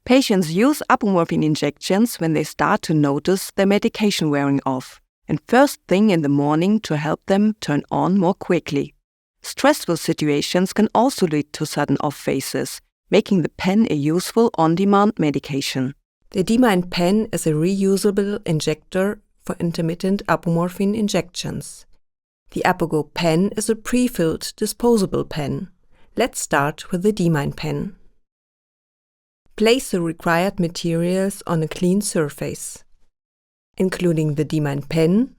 Patients use apomorphine injections when they start to notice their medication wearing off, and first thing in the morning to help them turn on more quickly. Stressful situations can also lead to sudden off phases, making the pen a useful on-demand medication. The D-mine pen is a reusable injector for intermittent apomorphine injections. The APO-go pen is a pre-filled disposable pen. Let's start with the D-mine pen. Place the required materials on a clean surface, including the D-mine pen,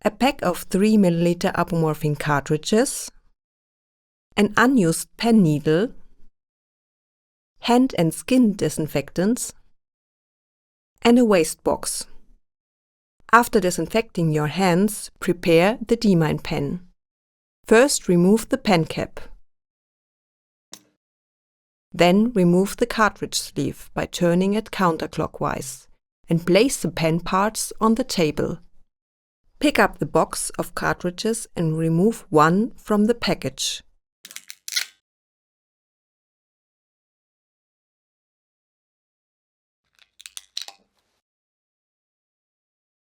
a pack of 3 ml apomorphine cartridges, an unused pen needle, hand and skin disinfectants, and a waste box. After disinfecting your hands, prepare the D-mine pen. First, remove the pen cap. Then remove the cartridge sleeve by turning it counterclockwise and place the pen parts on the table. Pick up the box of cartridges and remove one from the package.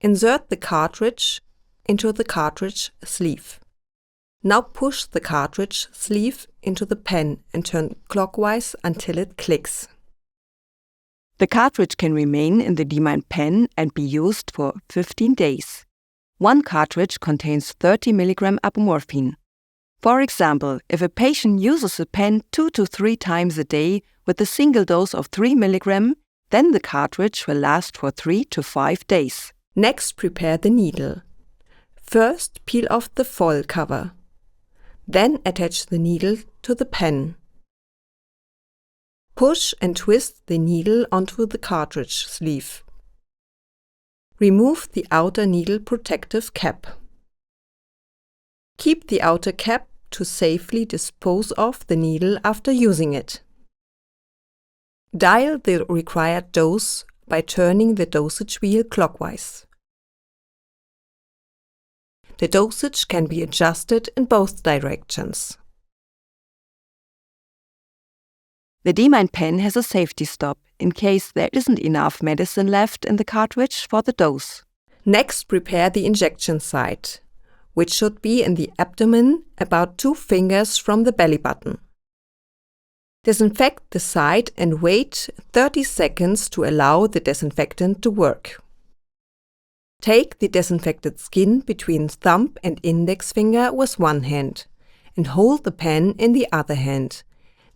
Insert the cartridge into the cartridge sleeve. Now push the cartridge sleeve into the pen and turn clockwise until it clicks. The cartridge can remain in the D-mine pen and be used for 15 days. One cartridge contains 30 mg apomorphine. For example, if a patient uses the pen 2 to 3 times a day with a single dose of 3 mg, then the cartridge will last for 3 to 5 days. Next, prepare the needle. First, peel off the foil cover. Then attach the needle to the pen. Push and twist the needle onto the cartridge sleeve. Remove the outer needle protective cap. Keep the outer cap to safely dispose of the needle after using it. Dial the required dose by turning the dosage wheel clockwise. The dosage can be adjusted in both directions. The D-mine pen has a safety stop in case there isn't enough medicine left in the cartridge for the dose. Next, prepare the injection site, which should be in the abdomen about 2 fingers from the belly button. Disinfect the site and wait 30 seconds to allow the disinfectant to work. Take the disinfected skin between thumb and index finger with one hand and hold the pen in the other hand.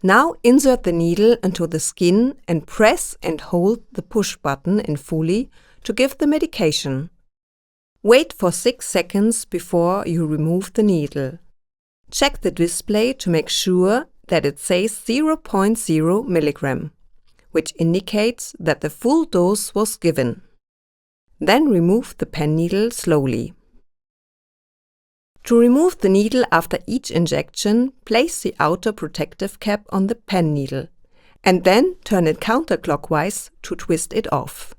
Now insert the needle into the skin and press and hold the push button in fully to give the medication. Wait for 6 seconds before you remove the needle. Check the display to make sure that it says 0.0 mg, which indicates that the full dose was given. Then remove the pen needle slowly. To remove the needle after each injection, place the outer protective cap on the pen needle and then turn it counterclockwise to twist it off.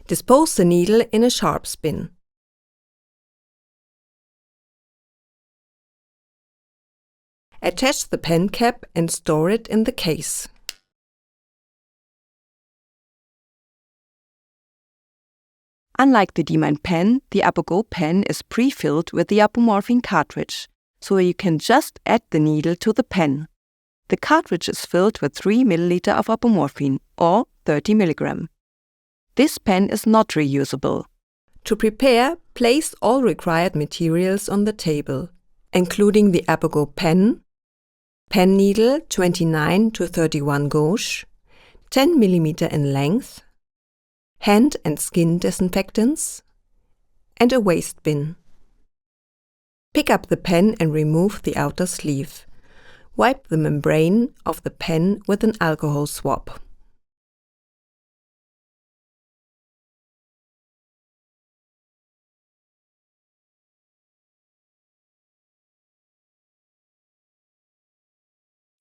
Dispose the needle in a sharp spin. Attach the pen cap and store it in the case. Unlike the D-mine pen, the APO-go pen is pre-filled with the apomorphine cartridge, so you can just add the needle to the pen. The cartridge is filled with 3 ml of apomorphine, or 30 mg. This pen is not reusable. To prepare, place all required materials on the table, including the APO-go pen needle 29 to 31 gauge, 10 mm in length, hand and skin disinfectants, and a waste bin. Pick up the pen and remove the outer sleeve. Wipe the membrane of the pen with an alcohol swab.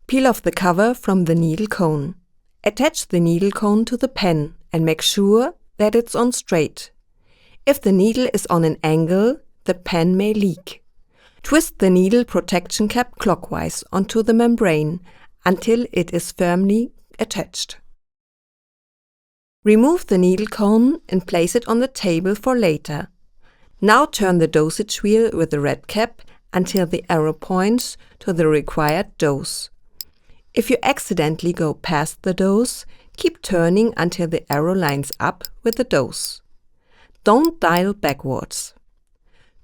Peel off the cover from the needle cone. Attach the needle cone to the pen and make sure that it's on straight. If the needle is on an angle, the pen may leak. Twist the needle protection cap clockwise onto the membrane until it is firmly attached. Remove the needle cone and place it on the table for later. Now turn the dosage wheel with the red cap until the arrow points to the required dose. If you accidentally go past the dose, keep turning until the arrow lines up with the dose. Don't dial backwards.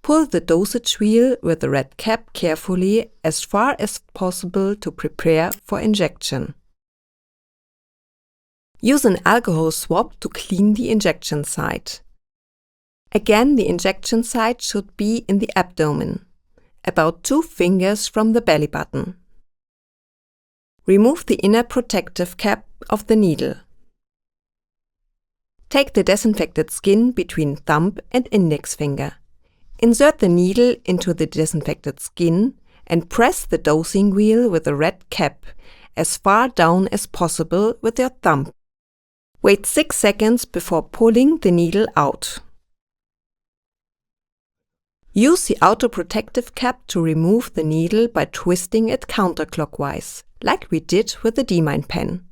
Pull the dosage wheel with the red cap carefully as far as possible to prepare for injection. Use an alcohol swab to clean the injection site. Again, the injection site should be in the abdomen, about 2 fingers from the belly button. Remove the inner protective cap of the needle. Take the disinfected skin between thumb and index finger. Insert the needle into the disinfected skin and press the dosing wheel with the red cap as far down as possible with your thumb. Wait 6 seconds before pulling the needle out. Use the outer protective cap to remove the needle by twisting it counterclockwise, like we did with the D-mine pen.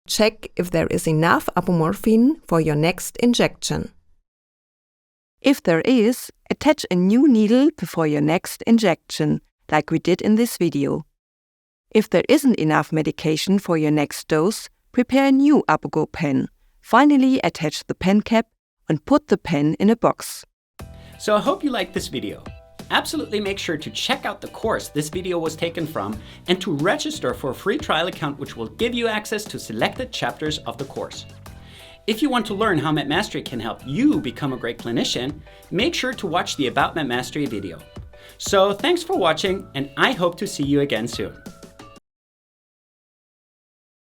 Check if there is enough apomorphine for your next injection. If there is, attach a new needle before your next injection, like we did in this video. If there isn't enough medication for your next dose, prepare a new APO-go pen. Finally, attach the pen cap and put the pen in a box. So I hope you liked this video. Absolutely make sure to check out the course this video was taken from and to register for a free trial account which will give you access to selected chapters of the course. If you want to learn how Medmastery can help you become a great clinician, make sure to watch the About Medmastery video. So thanks for watching, and I hope to see you again soon.